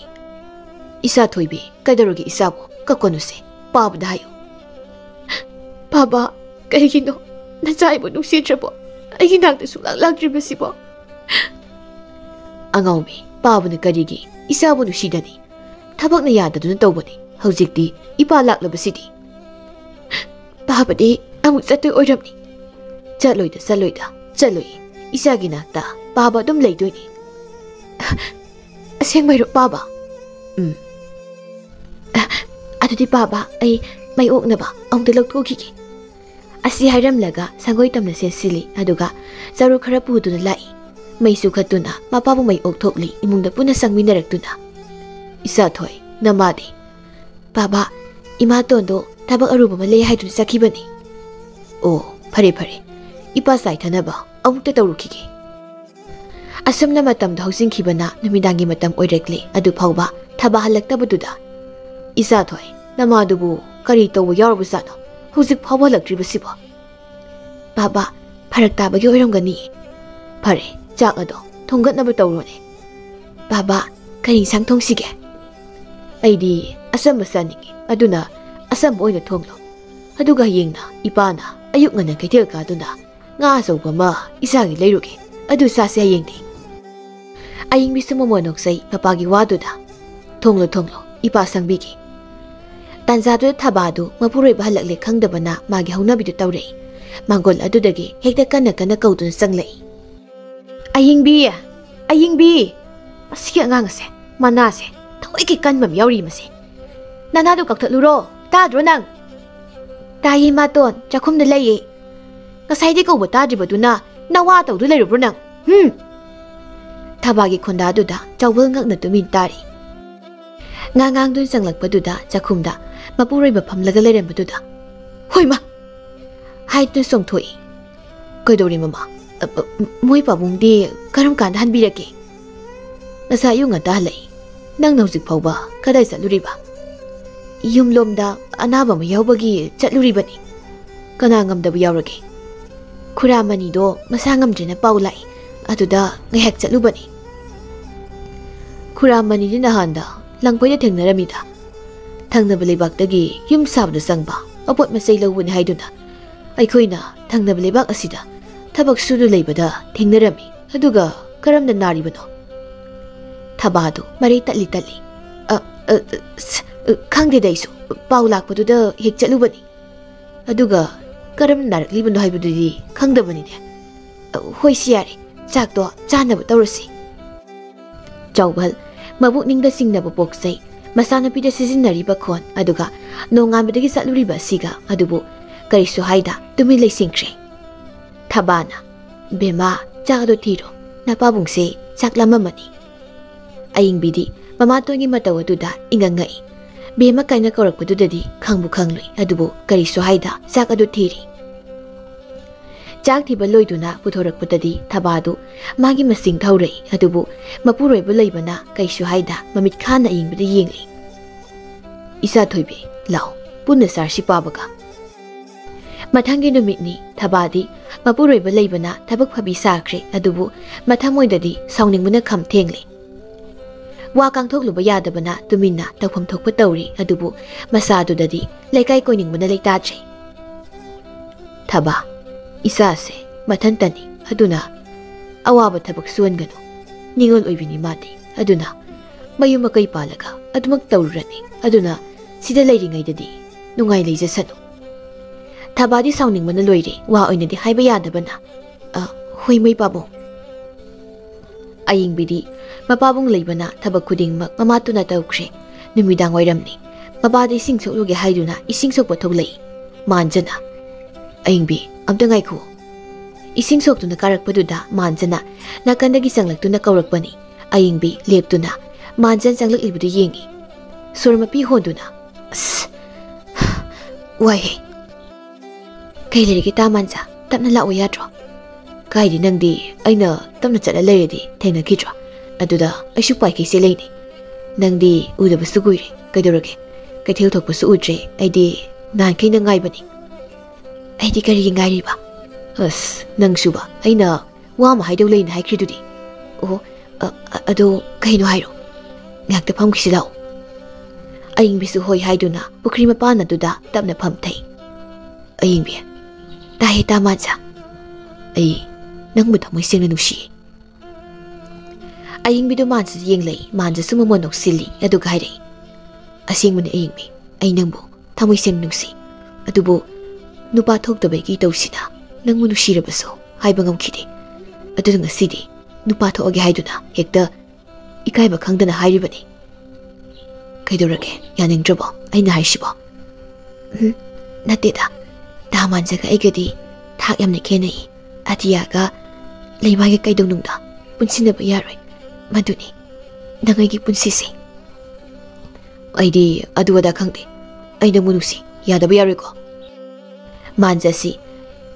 isa thoibi kadarogi isabu kakonuse pabda hayo baba kaigino najaibo nusitrabo aigi nakta sulang lagtribasibo angawmi pabuna karigi isabu nusidani thabakna yadaduna tawbani hojikti ipa laklabasidi babadi amuk chatoi oiramni chaloi isagi nakta baba dum leidoini aseng mairo baba adudi baba ai mai oknaba amda lokthokigi asi hairamlaga sangoi tamna sensili aduga zaru khara puduna lai mai su khatuna mapabu mai okthokli imungda puna sangminarakuna isa thoi namadi baba ima tondo tabak aruba malay haidun sakibani ꯑꯣ ꯐꯔꯦ ꯐꯔꯦ ꯏꯄꯥ ꯆꯥꯏꯊꯅꯕ ꯑꯃꯨꯛꯇ ꯇꯧꯔꯨꯈꯤꯒꯦ ꯑꯁꯨꯝꯅ ꯃꯇꯝꯗ ꯍꯧꯖꯤꯟꯈꯤꯕꯅ ꯅꯨꯃꯤꯗꯥꯡꯒꯤ ꯃꯇꯝ ꯑꯣꯏꯔꯛꯂꯦ ꯑꯗꯨ ꯐꯥꯎꯕ ꯊꯕꯥ ꯍꯜꯂꯛꯇꯕꯗꯨꯗ ꯏꯆꯥꯊꯣꯏ ꯅꯃꯥꯗꯨꯕꯨ ꯀꯔꯤ ꯇꯧꯕ ꯌꯥꯎꯔꯕꯖꯥꯠꯅꯣ ꯍꯧꯖꯤꯛ ꯐꯥꯎꯕ ꯍꯜꯂꯛꯇ꯭ꯔꯤꯕꯁꯤꯕꯣ ꯕꯥꯕꯥ ꯐꯔꯛ ꯇꯥꯕꯒꯤ ꯑꯣꯏꯔꯝꯒꯅꯤ ꯐꯔꯦ ꯆꯥꯛ ꯑꯗꯣ ꯊꯣꯡꯒꯠꯅꯕ ꯇꯧꯔꯣꯅꯦ ꯕꯥꯕꯥ ꯀꯔꯤ ꯏꯟꯁꯥꯡ ꯊꯣꯡꯁꯤꯒꯦ ꯑꯩꯗꯤ ꯑꯆꯝꯕ ꯆꯥꯅꯤꯡꯉꯤ ꯑꯗꯨꯅ ꯑꯆꯝꯕ ꯑꯣꯏꯅ ꯊꯣꯡꯂꯣ ꯑꯗꯨꯒ ꯍꯌꯦꯡꯅ ꯏꯄꯥꯅ ꯑꯌꯨꯛ ꯉꯟꯅ ꯀꯩꯊꯦꯜ ꯀꯥꯗꯨꯅ ꯉꯥ ꯑꯆꯧꯕ ꯑꯃ ꯏꯆꯥꯒꯤ ꯂꯩꯔꯨꯒꯦ ꯑꯗꯨ ꯆꯥꯁꯦ ꯍꯌꯦꯡꯗꯤ ꯑꯌꯤꯡꯕꯤꯁꯨ ꯃꯃꯣꯟ ꯅꯣꯛꯆꯩ ꯃꯄꯥꯒꯤ ꯋꯥꯗꯨꯗ ꯊꯣꯡꯂꯣ ꯊꯣꯡꯂꯣ ꯏꯄꯥ ꯁꯪꯕꯤꯒꯦ ꯇꯥꯟꯖꯥꯗꯨꯗ ꯊꯕꯥꯗꯨ ꯃꯄꯨꯔꯣꯏꯕ ꯍꯜꯂꯛꯂꯦ ꯈꯪꯗꯕꯅ ꯃꯥꯒꯤ ꯍꯧꯅꯕꯤꯗꯨ ꯇꯧꯔꯛꯏ ꯃꯥꯡꯒꯣꯜ ꯑꯗꯨꯗꯒꯤ ꯍꯦꯛꯇ ꯀꯟꯅ ꯀꯟꯅ ꯀꯧꯗꯨꯅ ꯆꯪꯂꯛꯏ ꯑꯌꯤꯡꯕꯤ ꯑꯌꯤꯡꯕꯤ ꯃꯁꯤꯒꯤ ꯑꯉꯥꯡ ꯑꯁꯦ ꯃꯅꯥꯁꯦ ꯊꯋꯥꯏꯒꯤ ꯀꯟꯕ ꯑꯃ ꯌꯥꯎꯔꯤ ꯃꯁꯤ ꯅꯅꯥꯗꯨ ꯀꯛꯊꯠꯂꯨꯔꯣ ꯇꯥꯗ꯭ꯔꯣ ꯅꯪ ꯇꯥꯏꯌꯦ ꯃꯥꯇꯣꯟ ꯆꯥꯛꯈꯨꯝꯗ ꯂꯩꯌꯦ ꯉꯁꯥꯏꯗꯤ ꯀꯧꯕ ꯇꯥꯗ꯭ꯔꯤꯕꯗꯨꯅ ꯅꯋꯥ ꯇꯧꯗꯨ ꯂꯩꯔꯨꯕ꯭ꯔꯣ ꯅꯪ ꯊꯕꯥꯒꯤ ꯈꯣꯟꯗꯥꯗꯨꯗ ꯆꯥꯎꯕꯜ ꯉꯛꯅ ꯇꯨꯃꯤꯟ ꯇꯥꯔꯤ ꯉꯥꯡꯗꯨꯅ ꯆꯪꯂꯛꯄꯗꯨꯗ ꯆꯥꯛꯈꯨꯝꯗ ꯃꯄꯨꯔꯣꯏꯕ ꯐꯝꯂꯒ ꯂꯩꯔꯝꯕꯗꯨꯗ ꯍꯣꯏꯃ ꯍꯥꯏꯗꯨꯅ ꯆꯣꯡꯊꯣꯛꯏ ꯀꯩꯗꯧꯔꯤ ꯃꯃꯥ ꯃꯣꯏ ꯄꯥꯕꯨꯡꯗꯤ ꯀꯔꯝ ꯀꯥꯟꯗ ꯍꯟꯕꯤꯔꯛꯀꯦ ꯉꯁꯥꯏ ꯑꯌꯨꯛ ꯉꯟꯇꯥ ꯍꯜꯂꯛꯏ ꯅꯪꯅ ꯍꯧꯖꯤꯛ ꯐꯥꯎꯕ ꯀꯗꯥꯏ ꯆꯠꯂꯨꯔꯤꯕ ꯌꯨꯝꯂꯣꯝꯗ ꯑꯅꯥꯕ ꯑꯃ ꯌꯥꯎꯕꯒꯤ ꯆꯠꯂꯨꯔꯤꯕꯅꯤ ꯀꯅꯥ ꯉꯝꯗꯕ ꯌꯥꯎꯔꯒꯦ ꯈꯨꯔꯥꯃꯅꯤꯗꯣ ꯃꯁꯥ ꯉꯝꯗ꯭ꯔꯦꯅ ꯄꯥꯎ ꯂꯥꯛꯏ ꯑꯗꯨꯗ ꯉꯥꯏꯍꯥꯛ ꯆꯠꯂꯨꯕꯅꯤ ꯈꯨꯔꯥꯃꯅꯤꯗꯤ ꯅꯍꯥꯟꯗ ꯂꯪꯐꯩꯗ ꯊꯦꯡꯅꯔꯝꯃꯤꯗ ꯊꯪꯅꯕ ꯂꯩꯕꯥꯛꯇꯒꯤ ꯌꯨꯝ ꯁꯥꯕꯗ ꯆꯪꯕ ꯑꯄꯣꯠ ꯃꯆꯩ ꯂꯧꯕꯅꯤ ꯍꯥꯏꯗꯨꯅ ꯑꯩꯈꯣꯏꯅ ꯊꯪꯅꯕ ꯂꯩꯕꯥꯛ ꯑꯁꯤꯗ ꯊꯕꯛ ꯁꯨꯗꯨ ꯂꯩꯕꯗ ꯊꯦꯡꯅꯔꯝꯃꯤ ꯑꯗꯨꯒ ꯀꯔꯝꯅ ꯅꯥꯔꯤꯕꯅꯣ ꯊꯕꯥꯗꯨ ꯃꯔꯩ ꯇꯠꯂꯤ ꯈꯪꯗꯦꯗ ꯑꯩꯁꯨ ꯄꯥꯎ ꯂꯥꯛꯄꯗꯨꯗ ꯍꯦꯛ ꯆꯠꯂꯨꯕꯅꯤ ꯑꯗꯨꯒ ꯀꯔꯝꯅ ꯅꯥꯔꯛꯂꯤꯕꯅꯣ ꯍꯥꯏꯕꯗꯨꯗꯤ ꯈꯪꯗꯕꯅꯤꯅꯦ ꯍꯣꯏꯁꯤ ꯌꯥꯔꯦ ꯆꯥꯛꯇꯣ ꯆꯥꯅꯕ ꯇꯧꯔꯁꯤ ꯆꯥꯎꯕꯜ ꯃꯕꯨꯛꯅꯤꯡꯗ ꯆꯤꯡꯅꯕ ꯄꯣꯛꯆꯩ ꯃꯆꯥꯅꯨꯄꯤꯗ ꯁꯤꯖꯤꯟꯅꯔꯤꯕ ꯈꯣꯟ ꯑꯗꯨꯒ ꯅꯣꯡꯉꯥꯟꯕꯗꯒꯤ ꯆꯠꯂꯨꯔꯤꯕ ꯑꯁꯤꯒ ꯑꯗꯨꯕꯨ ꯀꯔꯤꯁꯨ ꯍꯥꯏꯗ ꯇꯨꯃꯤꯟ ꯂꯩꯁꯤꯟꯈ꯭ꯔꯦ ꯊꯕꯥꯅ ꯕꯦꯃꯥ ꯆꯥꯛ ꯑꯗꯨ ꯊꯤꯔꯣ ꯅꯄꯥꯕꯨꯡꯁꯦ ꯆꯥꯛ ꯂꯥꯝꯃꯝꯃꯅꯤ ꯑꯌꯤꯡꯕꯤꯗꯤ ꯃꯃꯥꯇꯣꯟꯒꯤ ꯃꯇꯧ ꯑꯗꯨꯗ ꯏꯉꯛꯉꯛꯏ ꯕꯦꯃ ꯀꯥꯏꯅ ꯀꯧꯔꯛꯄꯗꯨꯗꯗꯤ ꯈꯪꯕꯨ ꯈꯪꯂꯨꯏ ꯑꯗꯨꯕꯨ ꯀꯔꯤꯁꯨ ꯍꯥꯏꯗ ꯆꯥꯛ ꯑꯗꯨ ꯊꯤꯔꯤ ꯆꯥꯛ ꯊꯤꯕ ꯂꯣꯏꯗꯨꯅ ꯄꯨꯊꯣꯔꯛꯄꯗꯗꯤ ꯊꯕꯥꯗꯨ ꯃꯥꯒꯤ ꯃꯁꯤꯡ ꯊꯧꯔꯛꯏ ꯑꯗꯨꯕꯨ ꯃꯄꯨꯔꯣꯏꯕ ꯂꯩꯕꯅ ꯀꯩꯁꯨ ꯍꯥꯏꯗ ꯃꯃꯤꯠ ꯈꯥꯅ ꯑꯌꯤꯡꯕꯗ ꯌꯦꯡꯂꯤ ꯏꯆꯥ ꯊꯣꯏꯕꯤ ꯂꯥꯎ ꯄꯨꯟꯅ ꯆꯥꯔꯁꯤ ꯄꯥꯕꯒ ꯃꯊꯪꯒꯤ ꯅꯨꯃꯤꯠꯅꯤ ꯊꯕꯥꯗꯤ ꯃꯄꯨꯔꯣꯏꯕ ꯂꯩꯕꯅ ꯊꯕꯛ ꯐꯕꯤ ꯁꯥꯈ꯭ꯔꯦ ꯑꯗꯨꯕꯨ ꯃꯊꯃꯣꯏꯗꯗꯤ ꯁꯥꯎꯅꯤꯡꯕꯅ ꯈꯝ ꯊꯦꯡꯂꯤ ꯋꯥ ꯀꯥꯡꯊꯣꯛꯂꯨꯕ ꯌꯥꯗꯕꯅ ꯇꯨꯃꯤꯟꯅ ꯇꯧꯐꯝ ꯊꯣꯛꯄ ꯇꯧꯔꯤ ꯑꯗꯨꯕꯨ ꯃꯁꯥꯗꯨꯗꯗꯤ ꯂꯩꯀꯥꯏ ꯀꯣꯏꯅꯤꯡꯕꯅ ꯂꯩꯇꯥꯗ꯭ꯔꯦ ꯊꯕꯥ ꯏꯆꯥꯁꯦ ꯃꯊꯟꯇꯅꯤ ꯑꯗꯨꯅ ꯑꯋꯥꯕ ꯊꯕꯛ ꯁꯨꯍꯟꯒꯅꯨ ꯅꯤꯡꯉꯣꯜ ꯑꯣꯏꯕꯤꯅꯤ ꯃꯥꯗꯤ ꯑꯗꯨꯅ ꯃꯌꯨꯝ ꯃꯀꯩ ꯄꯥꯜꯂꯒ ꯑꯗꯨꯃꯛ ꯇꯧꯔꯨꯔꯅꯤ ꯑꯗꯨꯅ ꯁꯤꯗ ꯂꯩꯔꯤꯉꯩꯗꯗꯤ ꯅꯨꯡꯉꯥꯏ ꯂꯩꯖꯁꯅꯨ ꯊꯕꯥꯗꯤ ꯁꯥꯎꯅꯤꯡꯕꯅ ꯂꯣꯏꯔꯦ ꯋꯥ ꯑꯣꯏꯅꯗꯤ ꯍꯥꯏꯕ ꯌꯥꯗꯕꯅ ꯍꯣꯏ ꯃꯩ ꯄꯥꯕꯨꯡ ꯑꯌꯤꯡꯕꯤꯗꯤ ꯃꯄꯥꯕꯨꯡ ꯂꯩꯕꯅ ꯊꯕꯛ ꯈꯨꯗꯤꯡꯃꯛ ꯃꯃꯥꯇꯨꯅ ꯇꯧꯈ꯭ꯔꯦ ꯅꯨꯃꯤꯗꯥꯡ ꯋꯥꯏꯔꯝꯅꯤ ꯃꯄꯥꯗ ꯏꯁꯤꯡ ꯁꯣꯛꯂꯨꯒꯦ ꯍꯥꯏꯗꯨꯅ ꯏꯁꯤꯡ ꯁꯣꯛꯄ ꯊꯣꯛꯂꯛꯏ ꯃꯥꯟꯖꯅ ꯑꯌꯤꯡꯕꯤ ꯑꯝꯇ ꯉꯥꯏꯈꯣ ꯏꯁꯤꯡ ꯁꯣꯛꯇꯨꯅ ꯀꯥꯔꯛꯄꯗꯨꯗ ꯃꯥꯟꯖꯅ ꯅꯥꯀꯟꯗꯒꯤ ꯆꯪꯂꯛꯇꯨꯅ ꯀꯧꯔꯛꯄꯅꯤ ꯑꯌꯤꯡꯕꯤ ꯂꯦꯞꯇꯨꯅ ꯃꯥꯟꯖꯟ ꯆꯪꯂꯛꯂꯤꯕꯗꯨ ꯌꯦꯡꯉꯤ ꯁꯨꯔ ꯃꯄꯤ ꯍꯣꯟꯗꯨꯅ ꯑꯁ ꯋꯥꯏꯍꯦ ꯀꯩ ꯂꯩꯔꯤꯒꯦ ꯇꯥ ꯃꯥꯟꯖ ꯇꯞꯅ ꯂꯥꯛꯑꯣ ꯌꯥꯗ꯭ꯔꯣ ꯀꯥꯏꯗꯤ ꯅꯪꯗꯤ ꯑꯩꯅ ꯇꯞꯅ ꯆꯠꯂ ꯂꯩꯔꯗꯤ ꯊꯦꯡꯅꯈꯤꯗ꯭ꯔꯣ ꯑꯗꯨꯗ ꯑꯩꯁꯨ ꯄꯥꯏꯈꯩꯁꯦ ꯂꯩꯅꯤ ꯅꯪꯗꯤ ꯎꯗꯕꯁꯨ ꯀꯨꯏꯔꯦ ꯀꯩꯗꯧꯔꯒꯦ ꯀꯩꯊꯦꯜ ꯊꯣꯛꯄꯁꯨ ꯎꯗ꯭ꯔꯦ ꯑꯩꯗꯤ ꯅꯍꯥꯟꯈꯩꯅ ꯉꯥꯏꯕꯅꯤ ꯑꯩꯗꯤ ꯀꯔꯤꯒꯤ ꯉꯥꯏꯔꯤꯕ ꯑꯁ ꯅꯪꯁꯨꯕ ꯑꯩꯅ ꯋꯥ ꯑꯃ ꯍꯥꯏꯗꯧ ꯂꯩꯅ ꯍꯥꯏꯈ꯭ꯔꯤꯗꯨꯗꯤ ꯑꯣ ꯑꯗꯣ ꯀꯩꯅꯣ ꯍꯥꯏꯔꯣ ꯉꯥꯛꯇ ꯐꯝꯈꯤꯁꯤ ꯂꯥꯛꯑꯣ ꯑꯌꯤꯡꯕꯤꯁꯨ ꯍꯣꯏ ꯍꯥꯏꯗꯨꯅ ꯄꯨꯈ꯭ꯔꯤ ꯃꯄꯥꯟ ꯑꯗꯨꯗ ꯇꯞꯅ ꯐꯝꯊꯩ ꯑꯌꯤꯡꯕꯤ ꯇꯥꯍꯦ ꯇꯥ ꯃꯥꯟꯖ ꯑꯩ ꯅꯪꯕꯨ ꯊꯃꯣꯏ ꯁꯦꯡꯅ ꯅꯨꯡꯁꯤꯌꯦ ꯑꯌꯤꯡꯕꯤꯗꯨ ꯃꯥꯟꯖꯁꯨ ꯌꯦꯡꯂꯛꯏ ꯃꯥꯟꯖꯁꯨ ꯃꯃꯣꯟ ꯅꯣꯛꯁꯤꯜꯂꯤ ꯑꯗꯨꯒ ꯍꯥꯏꯔꯛꯏ ꯑꯁꯦꯡꯕꯅꯤ ꯑꯌꯤꯡꯕꯤ ꯑꯩ ꯅꯪꯕꯨ ꯊꯃꯣꯏ ꯁꯦꯡꯅ ꯅꯨꯡꯁꯤ ꯑꯗꯨꯕꯨ ꯅꯨꯄꯥ ꯊꯣꯛꯇꯕꯒꯤ ꯇꯧꯁꯤꯅ ꯅꯪꯕꯨ ꯅꯨꯡꯁꯤꯔꯕꯁꯨ ꯍꯥꯏꯕ ꯉꯝꯈꯤꯗꯦ ꯑꯗꯨꯅ ꯉꯁꯤꯗꯤ ꯅꯨꯄꯥ ꯊꯣꯛꯑꯒꯦ ꯍꯥꯏꯗꯨꯅ ꯍꯦꯛꯇ ꯏꯀꯥꯏꯕ ꯈꯪꯗꯅ ꯍꯥꯏꯔꯤꯕꯅꯤ ꯀꯩꯗꯧꯔꯒꯦ ꯌꯥꯅꯤꯡꯗ꯭ꯔꯕꯣ ꯑꯩꯅ ꯍꯥꯏꯁꯤꯕꯣ ꯅꯠꯇꯦꯗ ꯇꯥ ꯃꯥꯟꯖꯒ ꯑꯩꯒꯗꯤ ꯊꯥꯛ ꯌꯥꯝꯅ ꯈꯦꯠꯅꯩ ꯑꯇꯤꯌꯥꯒ ꯂꯩꯃꯥꯏꯒ ꯀꯩꯗꯧꯅꯨꯡꯗ ꯄꯨꯟꯁꯤꯟꯅꯕ ꯌꯥꯔꯣꯏ ꯃꯗꯨꯅꯤ ꯅꯪ ꯑꯩꯒꯤ ꯄꯨꯟꯁꯤꯁꯦ ꯑꯩꯗꯤ ꯑꯗꯨ ꯑꯗꯥ ꯈꯪꯗꯦ ꯑꯩ ꯅꯪꯕꯨ ꯅꯨꯡꯁꯤ ꯌꯥꯗꯕ ꯌꯥꯔꯣꯏꯀꯣ ꯃꯥꯟꯖꯁꯤ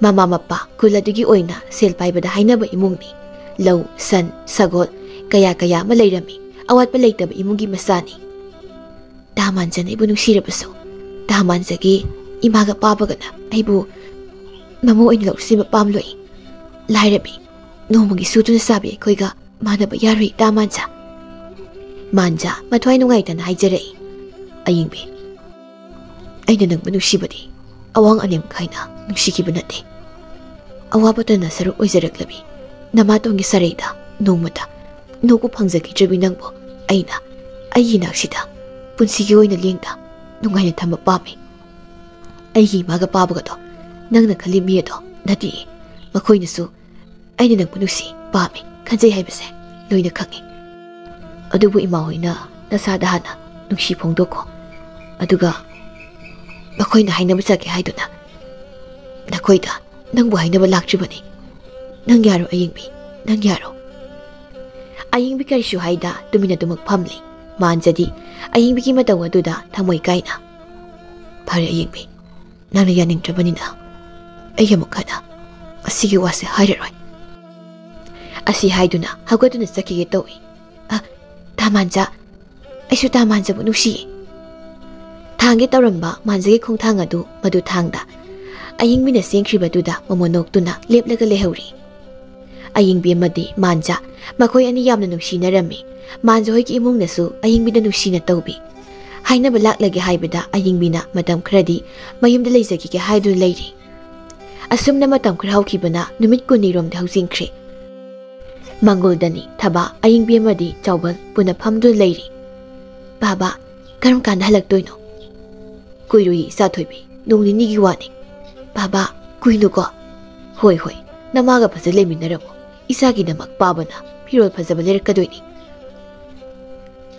Mama mapa kuladagi oina sel paibada hainaba imungni. Lau, san, sagol, kaya malayrami. Awat pa laytaba imungi masani. Damansa na ibu nungsirabaso. Damansa gi imaga papaga na aibu mamu oina lausi mapamloy. Layrabi, nomagi sutu na sabi koiga manaba yaroi damansa. Manja matway nungaytan haijaray. Ayingbi, ayna nang manugsibadi. Awang anim kaina nungsikiba nate. Awabata na saruk oizaraglabi. Namatong gisarayda nungmata. Nuko pangjagi jabi nangbo. Ayna, ayinaksida. Punsigi oina lingda. Nungay na tama pami. Aygi maga pabaga to. Nang nakalimiya to. Nati, makoy nasu. Ayna nang manusi pami. Kanjay haibase. Loy na kangi. Adubo imahoy na nasadahan na nungsi pongdo ko. Aduga, makoy na hainaba sa haiduna. Nakoy da, nang buhay na balaktribani. Nangyaro ayingbi, nangyaro. Ayingbi karisyo hayda, duminado magpamli. Maanjadi, ayingbi ki matawa duda, tamoy kay na. Pare ayingbi, nang nayaning trabani na. Ayamok ka na. Asige wase hararoy. Asi haiduna, hagwado na sa kikitawi. Tamanja, ayso tamanja mo nusi. Tangi tauramba manjagi khongthang adu madu thangda ayingbi na sengkhriba duda mamonok tuna leplaga lehauri ayingbi amadi manja makhoi ani yamna nungsinarami manja hoi ki imung nasu ayingbi na nungsina tawbi haina balak lagi haibada ayingbi na madam khradi mayumda leizaki ke haidu leiri asumna matam khra haukibana numit kunirom da hausingkhre mangoldani thaba ayingbi amadi chawbal puna phamdu leiri baba karam kan halaktoino Kuirui sathoibi nongni nigi wani baba kuinu ko hoi namaga phase leminaramo isagi namak pabana phirol phajaba lerkadoini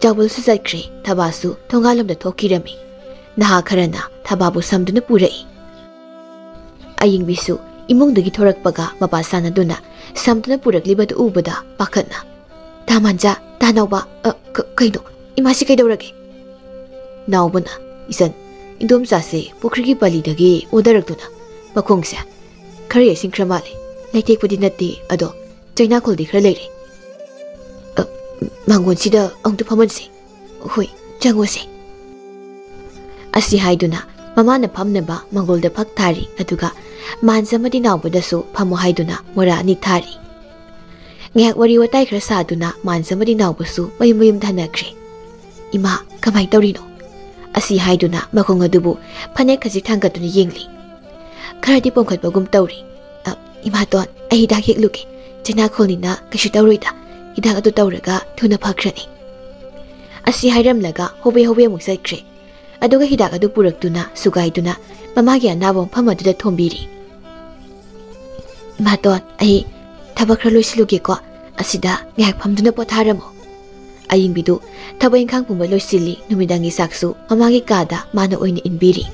jawbal su saikre thabasu thongalam da thokirami naha kharana thababu samduna purai aying bisu imong dagi thorakpaga mapasana duna samduna puraklibadu ubada pakhatna tamanja tanawba kaino imasi kaidorage nawbana isan Indom sase pukrigi pali dagi udarakduna makongse khari singkhra male laitek pudi natti ado chaina khol di khra leire mangon sida angtu phamansi hoi changose asi haiduna mama na phamna ba mangol da phak thari aduga manjamadi nawbada su phamo haiduna mora ani thari ngyak wari watai khra saduna manjamadi nawbasu mayum dhanakre ima kamai tawrino Asi haiduna makong adubu panek kasi tanggatuna yingli. Karadi pongkat bagum tawri. Imaton ay hidak hikluki. Janakol nina kasu tawrida. Hidak atu tawraga tuna pakrani. Asi hairam laga hobe muksakre. Aduga hidak adu puraktuna sugaiduna mamagi anabong pamaduda thombiri. Imaton ay tabakra loisilugi ko asida ngayak pamduna potharamo. Aying bidu, tabo ingkang pumaloy sili numidangi saksu mamagi kada mana oini inbiri.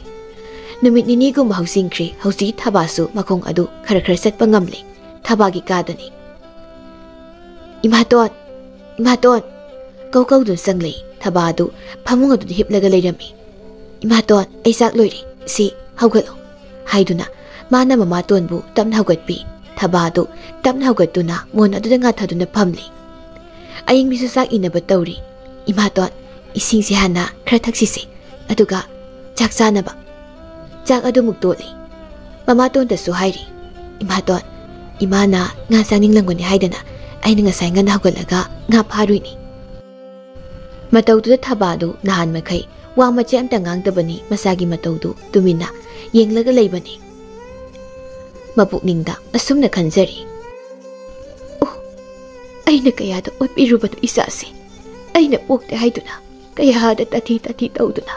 Numit ninigo mahausingkri hausi tabasu makong adu karakaraset pangamli tabagi kada ni. Imaton, kau dun sangli tabadu pamung adu hiplaga layrami. Imaton ay sak loyri si haugalo. Haiduna mana mamaton bu tamna haugatpi tabadu tamna haugatuna mon adu nga thaduna pamli. Aying bisu sak inaba tawri. Imaton, ising si hana khra thaksisi. Aduga, chak chanaba. Chak adu muktoli. Mamaton tasu hairi. Imaton, imana nga saning langgoni haidana. Ay nga say nga nahugalaga nga paruini. Matawdu da thabadu nahan makay. Wang machi amta ngang tabani masagi matawdu tumina. Yenglaga laybani. Mapukningda asum na kanjari. Ayna kaya da otbiruba no isasi. Ayna pukte haiduna. Kaya da tati tawduna.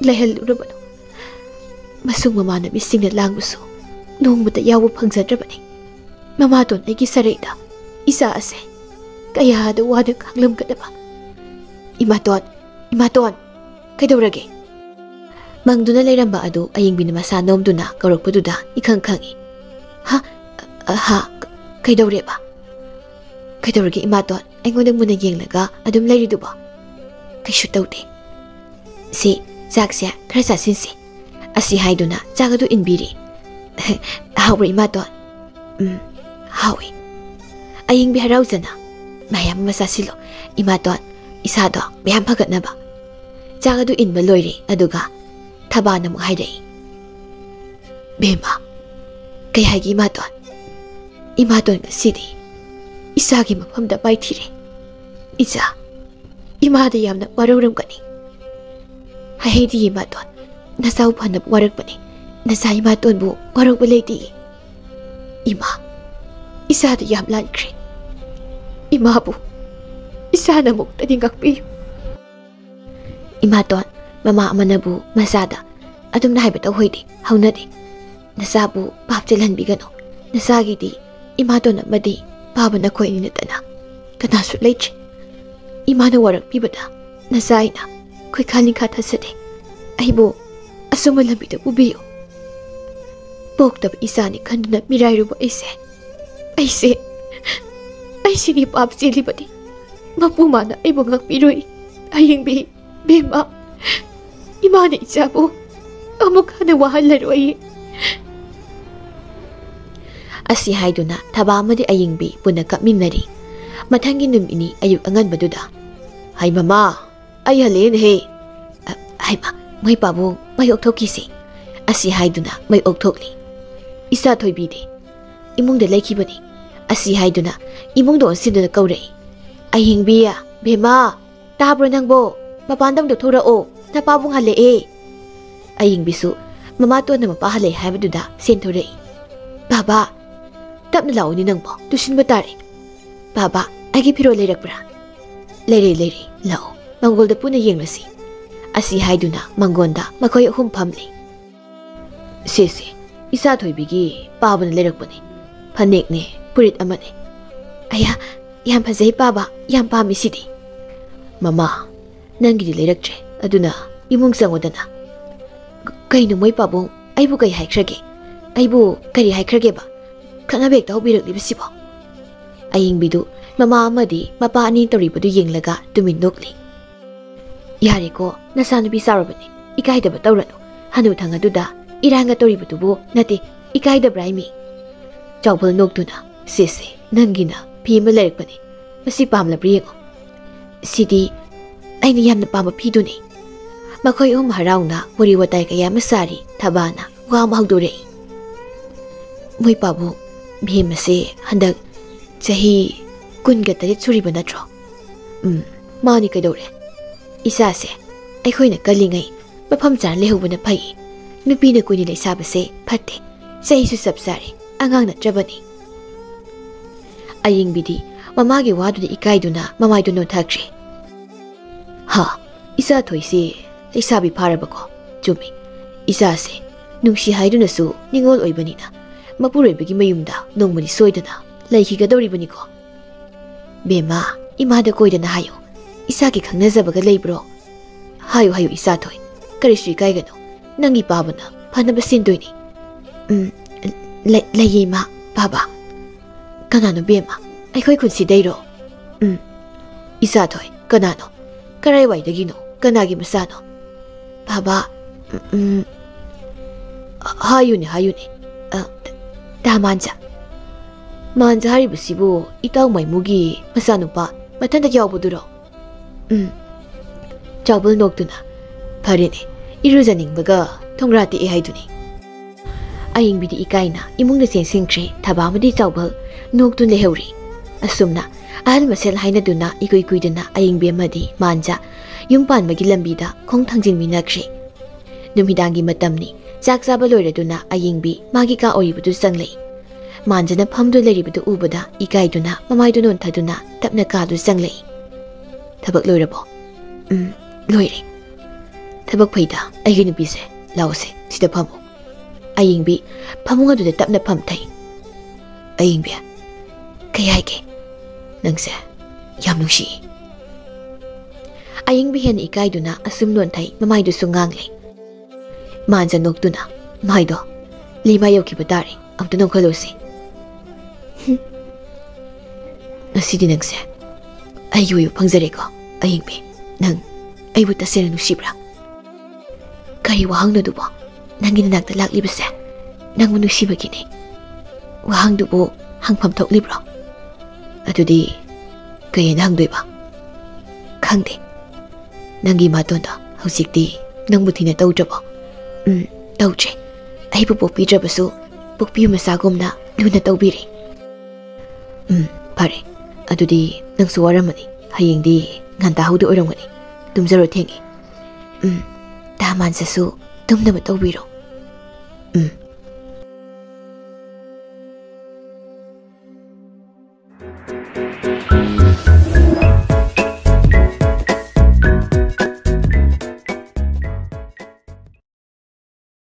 Lahaluraba no. Masung mama na bising na langbuso. Noong muta yawo pangsadrabani. Mamaton ay gisarayda. Isasi. Kaya da wadang hanglam ka ba. Imaton. Kaidawrage. Mangduna layramba ado aying binamasanom duna karakpaduda ikangkangi. Kaidawre ba? Kaidawrage imaton ay ngunang muna yenglaga adum layrido ba? Kaisyo tawde. Si, saksya, karasasinsi. Asi haiduna, sagado inbiri. Hawra imaton. Hawi. Aying biharaw sana. Mayam masasilo. Imaton. Isado. Mayam pagat na ba? Tsaka do inba loyri. Aduga. Taba na mong hayday. Bema. Kaya hagi imaton. Imaton ka sidi. Isagi mapamda bay tiri. Isa. Imada yam na wararam ka ni. Haydi imaton. Nasaw pa na warak pa ni. Nasa imaton mo warak balay di. Ima. Isa da yam lan kri. Ima bu. Isa na mo tadingak piyo. Imaton. Mama ama na bu masada. Atum na haibataw hoy di. Haw na di. Nasa bu paptilan bigano. Nasagi di. Imaton na madi. Baba na ko ininata na. Kanaso late. Ima na warak pibada. Nasay na. Ko'y kaling katasade. Ay bu. Asumalami da bubiyo. Boktab isa ni kanda na miray ruba ise. Ay ni pap sili ba di. Mapuma na ay mga piroy. Aying bi. Bema. Ima na isa po. Amok na wahal laro ay. Asi haydo na tabama di aying bi punagka minari. Matangin num ini ayuk angan baduda. Hay mama. Ay halin he. Ay ma. May pabong may oktok kisi. Asi haydo na may oktok li. Isa toy bidi. Imong da laki ba ni. Asi haydo na imong doon sindo na kauray. Aying biya. Bema. Tabro nang bo. Mapandang doktora o. Napabong hali eh. Aying bisu. Mamato na mapahalay hay baduda sentoray. Baba. Tap na lao ni nang bo. Tusin ba tari? Baba. Ay piro layrak bra. Layri. Lao. Manggol da po na yung lasi. Asi haydo na manggonda makoy humpamli. Sisi. Isa to'y bigi, baba na lirak po ni. Panik ni, purit ama ni. Aya, yan pa zay baba, yan pa mi sidi. Mama, nanggidi lirak tre, aduna, imong sangoda na. Kay numoy pabong, ay bu kay haikrage. Ay bu, kari haikrage ba? Kanabek daw birak libasi po. Aying bidu, mama ama di, mapaani tori pa do yung laga, tumindok li. Yari ko, nasano bisaro ba ni? Ikay da ba tawrano? Hanu tanga duda, iranga tori butubo nati ikay da braymi. Chawbal nogtuna, sisi, nanggina, pima lirik pa ni. Masi pamla priyengo. Sidi, ay niyam na pama pido ni. Makoy haraw na, wariwatay kaya masari, tabana, wang mahagdure. Moy pabo, bihim masi, handag, sahi, kun gatalit suri ba natro? Mani kay dore. Isa se, ay ko'y nagkalingay, mapamsaan leho ba na payi. Nupina ko nila isabase, pati, sa isusapsari, angang na trabani. Aying bidi, mamagi wado na ikay do na, mamay do no tagri. Ha, isa to'y si, isabi para ba ko, Jumi. Isa si, nung si hay do na su, ningol oy ba nina, mapuroy bagi mayumda, nung manisoy da na, layki ka daw riba ni ko. Bema, imada ko'y da na hayo, isa ki kang nazabaga laybro. Hayo isa to'y, karisu ikay gano. Nangi baba na, panabasin doy ni. Layima, baba. Kanano bema, ay ko'y konsidero. Isa to'y, kanano. Karayway dagino, kanagi masano. Baba, hayo ni. Tamansa. Mansa hari basibo, itaw may mugi, masano pa, matanda yaw buduro. Chawbal nogto na, pare ni. Iruzaning baga, tongrati hayduni. Aying bidi ikay na, imong nasensingkri, tabamadi chawbal, nogtun lehewri. Asumna, ahal masel hayna duna, ikoy duna, aying biyamadi, manja, yung pan magilambida, kong tangjin minakri. Numidangi matamni, saksaba loyra duna, aying bi, magika oribudu sanglay. Manja na pamdo laribudu ubada, ikay duna, mamay dunon taduna, tapna kadu sanglay. Tabak loyra po. Loyri. Tabak payda, ay ginubise, lawase, sida pamo. Aying bi, pamo nga doon tap na pamtay. Aying bi, kaya ke, nang sa, yam nung si. Aying bi hen ikay doon na asum noon tay, mamay do sungangling. Manza nog doon na, mamay do, lima yaw kibadari, ang tunong kalosi. Nasidi nang sa, ayuyo pangzare ko, aying bi, nang, ay buta sila nung sibra. Kariwahang na dubo, nang ginanagdalak libasa, nang manusibag ini, ꯋꯥꯍꯪꯗꯨꯕꯨ ꯍꯪꯐꯝ ꯊꯣꯛꯂꯤꯕ꯭ꯔꯣ? ꯑꯗꯨꯗꯤ ꯀꯩꯅ ꯍꯪꯗꯣꯏꯕ? ꯈꯪꯗꯦ. ꯅꯪꯒꯤ ꯃꯇꯣꯟꯗ ꯍꯧꯖꯤꯛꯇꯤ ꯅꯪꯕꯨ ꯊꯤꯅ ꯇꯧꯗ꯭ꯔꯕꯣ? ꯇꯧꯗ꯭ꯔꯦ. ꯑꯩꯕꯨ ꯄꯣꯛꯄꯤꯗ꯭ꯔꯕꯁꯨ ꯄꯣꯛꯄꯤꯌꯨ ꯃꯆꯥꯒꯨꯝꯅ ꯂꯨꯅ ꯇꯧꯕꯤꯔꯤ. ꯐꯔꯦ. ꯑꯗꯨꯗꯤ ꯅꯪꯁꯨ ꯋꯥꯔꯝꯃꯅꯤ. ꯍꯌꯦꯡꯗꯤ ꯉꯟꯇꯥ ꯍꯧꯗ ꯑꯣꯏꯔꯝꯒꯅꯤ. ꯇꯨꯝꯖꯔꯣ, ꯊꯦꯡꯉꯦ. ꯇꯥ ꯃꯥꯟꯁꯁꯨ ꯇꯨꯝꯅꯕ ꯇꯧꯕꯤꯔꯣ.